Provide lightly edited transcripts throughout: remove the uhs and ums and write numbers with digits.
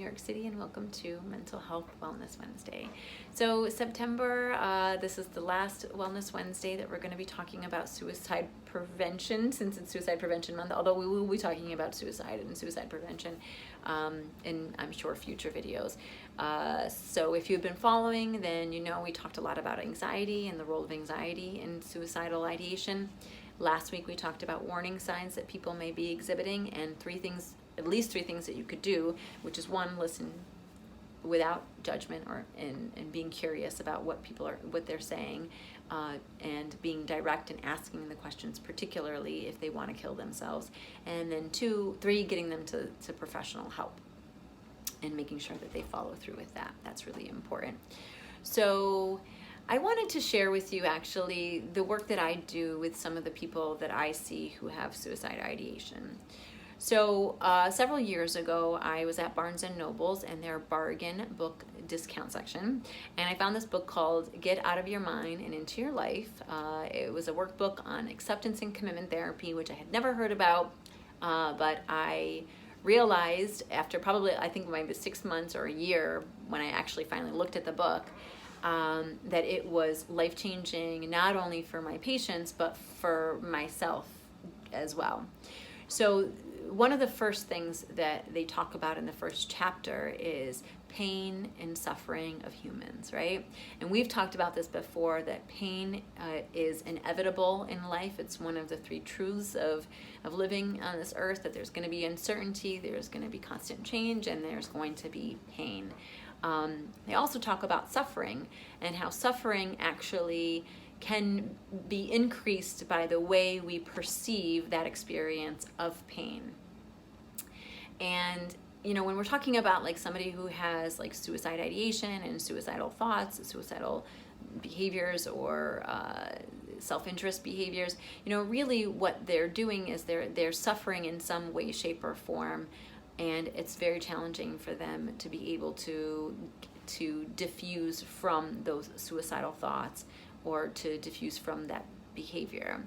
York City, and welcome to Mental Health Wellness Wednesday. So September, this is the last Wellness Wednesday that we're going to be talking about suicide prevention, since it's Suicide Prevention Month, although we will be talking about suicide and suicide prevention in, I'm sure, future videos. So if you've been following, then you know we talked a lot about anxiety and the role of anxiety in suicidal ideation. Last week we talked about warning signs that people may be exhibiting, and at least three things that you could do, which is one, listen without judgment and being curious about what they're saying, and being direct and asking the questions, particularly if they want to kill themselves. And then three, getting them to professional help and making sure that they follow through with that. That's really important. So I wanted to share with you actually the work that I do with some of the people that I see who have suicide ideation. So several years ago, I was at Barnes & Noble's and their bargain book discount section, and I found this book called Get Out of Your Mind and Into Your Life. It was a workbook on acceptance and commitment therapy, which I had never heard about, but I realized after probably, I think maybe 6 months or a year, when I actually finally looked at the book, that it was life-changing, not only for my patients, but for myself as well. So one of the first things that they talk about in the first chapter is pain and suffering of humans, right? And we've talked about this before, that pain is inevitable in life. It's one of the three truths of living on this earth, that there's going to be uncertainty, there's going to be constant change, and there's going to be pain. They also talk about suffering and how suffering actually can be increased by the way we perceive that experience of pain. And you know, when we're talking about like somebody who has like suicide ideation and suicidal thoughts, suicidal behaviors, or self-interest behaviors, you know, really what they're doing is they're suffering in some way, shape, or form. And it's very challenging for them to be able to diffuse from those suicidal thoughts, or to diffuse from that behavior.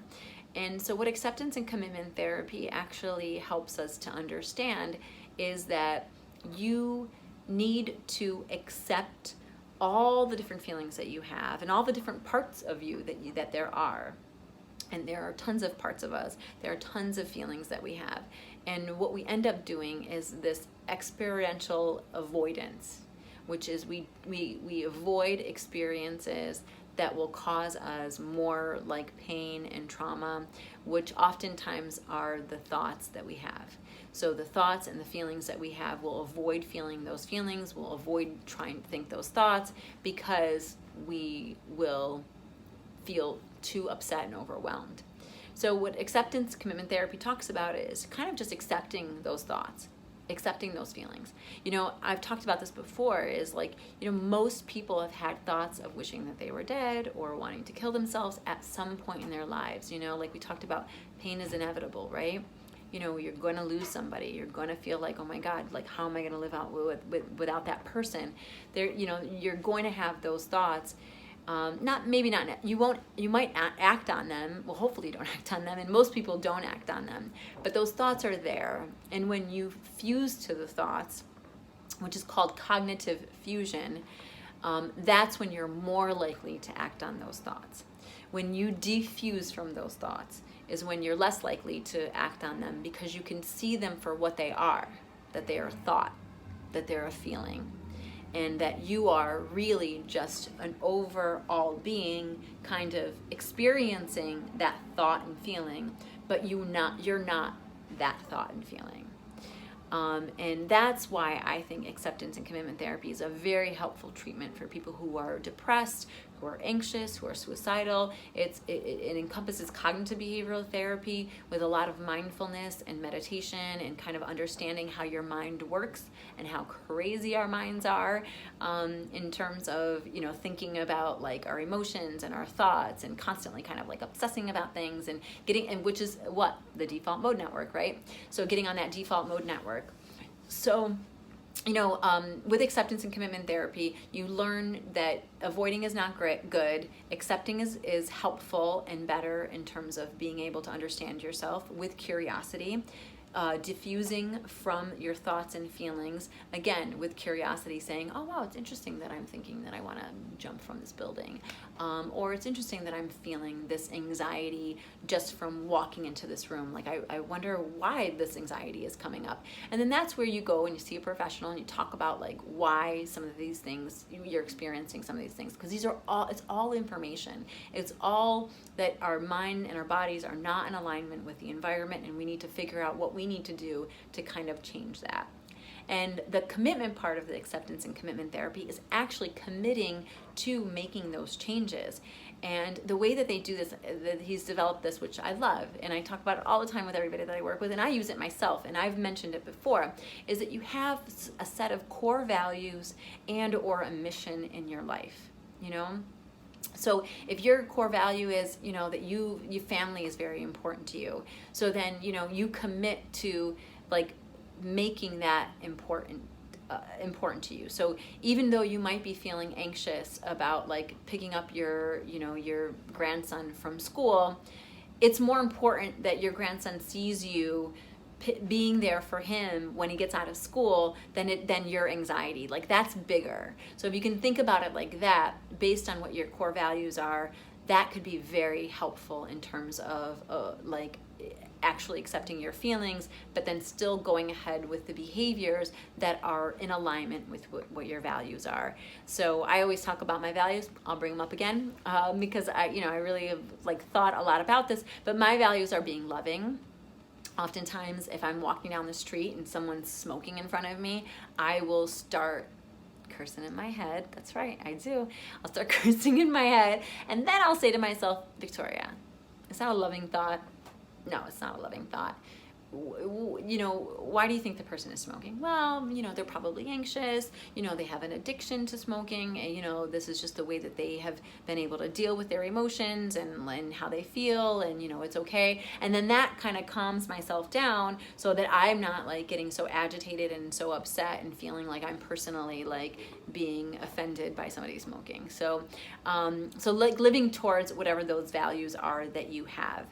And so what acceptance and commitment therapy actually helps us to understand is that you need to accept all the different feelings that you have and all the different parts of you that there are. And there are tons of parts of us. There are tons of feelings that we have. And what we end up doing is this experiential avoidance, which is we avoid experiences that will cause us more like pain and trauma, which oftentimes are the thoughts that we have. So the thoughts and the feelings that we have, will avoid feeling those feelings, we'll avoid trying to think those thoughts, because we will feel too upset and overwhelmed. So what acceptance commitment therapy talks about is kind of just accepting those thoughts, accepting those feelings. You know, I've talked about this before, is like, you know, most people have had thoughts of wishing that they were dead or wanting to kill themselves at some point in their lives. You know, like we talked about, pain is inevitable, right? You know, you're going to lose somebody. You're going to feel like, oh my God, like how am I going to live out without that person? There, you know, you're going to have those thoughts. You might act on them. Well, hopefully you don't act on them, and most people don't act on them, but those thoughts are there. And when you fuse to the thoughts, which is called cognitive fusion, that's when you're more likely to act on those thoughts. When you defuse from those thoughts is when you're less likely to act on them, because you can see them for what they are, that they are a thought, that they're a feeling, and that you are really just an overall being kind of experiencing that thought and feeling, but you're not that thought and feeling. And that's why I think acceptance and commitment therapy is a very helpful treatment for people who are depressed, who are anxious, who are suicidal. It encompasses cognitive behavioral therapy with a lot of mindfulness and meditation, and kind of understanding how your mind works and how crazy our minds are, in terms of, you know, thinking about like our emotions and our thoughts, and constantly kind of like obsessing about things, and which is what the default mode network, right? So getting on that default mode network. So, you know, with acceptance and commitment therapy, you learn that avoiding is not good. Accepting is helpful and better in terms of being able to understand yourself with curiosity. diffusing from your thoughts and feelings, again, with curiosity, saying, oh, wow, it's interesting that I'm thinking that I want to jump from this building. Or it's interesting that I'm feeling this anxiety just from walking into this room. Like, I wonder why this anxiety is coming up. And then that's where you go and you see a professional and you talk about like why some of these things, you're experiencing some of these things. Because it's all information. It's all that our mind and our bodies are not in alignment with the environment, and we need to figure out what we need to do to kind of change that. And the commitment part of the acceptance and commitment therapy is actually committing to making those changes. And the way that they do this, that he's developed this, which I love, and I talk about it all the time with everybody that I work with, and I use it myself, and I've mentioned it before, is that you have a set of core values and or a mission in your life, you know? So if your core value is, you know, that your family is very important to you, so then, you know, you commit to like making that important to you. So even though you might be feeling anxious about like picking up your grandson from school, it's more important that your grandson sees you being there for him when he gets out of school than your anxiety. Like, that's bigger. So if you can think about it like that, based on what your core values are, that could be very helpful in terms of like actually accepting your feelings, but then still going ahead with the behaviors that are in alignment with what your values are. So I always talk about my values. I'll bring them up again because I really have like thought a lot about this, but my values are being loving. Oftentimes, if I'm walking down the street and someone's smoking in front of me, I will start cursing in my head. That's right, I do. I'll start cursing in my head, and then I'll say to myself, Victoria, is that a loving thought? No, it's not a loving thought. Why do you think the person is smoking? Well, they're probably anxious. They have an addiction to smoking. And, this is just the way that they have been able to deal with their emotions and how they feel. And, it's okay. And then that kind of calms myself down so that I'm not like getting so agitated and so upset and feeling like I'm personally like being offended by somebody smoking. So like living towards whatever those values are that you have.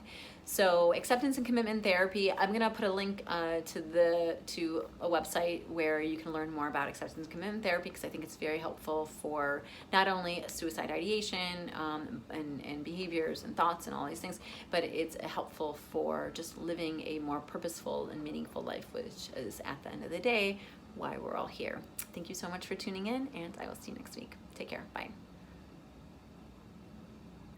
So acceptance and commitment therapy, I'm gonna put a link to a website where you can learn more about acceptance and commitment therapy, because I think it's very helpful for not only suicide ideation and behaviors and thoughts and all these things, but it's helpful for just living a more purposeful and meaningful life, which is at the end of the day why we're all here. Thank you so much for tuning in, and I will see you next week. Take care. Bye.